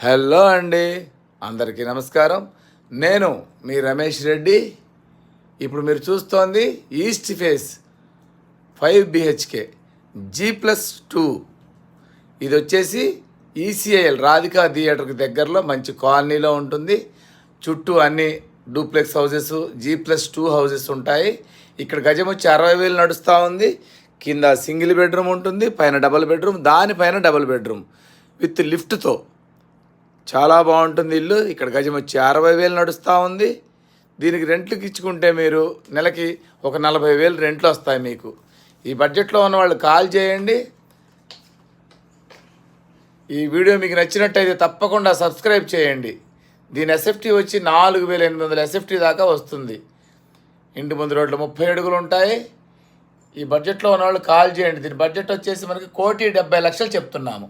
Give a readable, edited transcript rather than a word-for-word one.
Hello అండి, అందరికీ నమస్కారం. నేను మీ రమేష్ రెడ్డి. ఇప్పుడు మీరు చూస్తోంది ఈస్ట్ ఫేస్ 5 BHK G+2. ఇది వచ్చేసి ఈసీఐఎల్ రాధికా థియేటర్కి దగ్గరలో మంచి కాలనీలో ఉంటుంది. చుట్టూ అన్ని డూప్లెక్స్ హౌజెస్ G+2 హౌజెస్ ఉంటాయి. ఇక్కడ గజం వచ్చి 60,000 నడుస్తూ ఉంది. కింద సింగిల్ బెడ్రూమ్ ఉంటుంది, పైన డబుల్ బెడ్రూమ్, దానిపైన డబుల్ బెడ్రూమ్ విత్ లిఫ్ట్తో. చాలా బాగుంటుంది ఇల్లు. ఇక్కడ గజం వచ్చి 60,000 నడుస్తూ ఉంది. దీనికి రెంట్లకు ఇచ్చుకుంటే మీరు నెలకి ఒక 40,000 రెంట్లు వస్తాయి మీకు. ఈ బడ్జెట్లో ఉన్న వాళ్ళు కాల్ చేయండి. ఈ వీడియో మీకు నచ్చినట్టయితే తప్పకుండా సబ్స్క్రైబ్ చేయండి. దీని ఎస్ఎఫ్టీ వచ్చి 4,800 ఎస్ఎఫ్టీ దాకా వస్తుంది. ఇంటి ముందు రోడ్లు 30 అడుగులు ఉంటాయి. ఈ బడ్జెట్లో ఉన్న వాళ్ళు కాల్ చేయండి. దీని బడ్జెట్ వచ్చేసి మనకి 1,70,00,000 చెప్తున్నాము.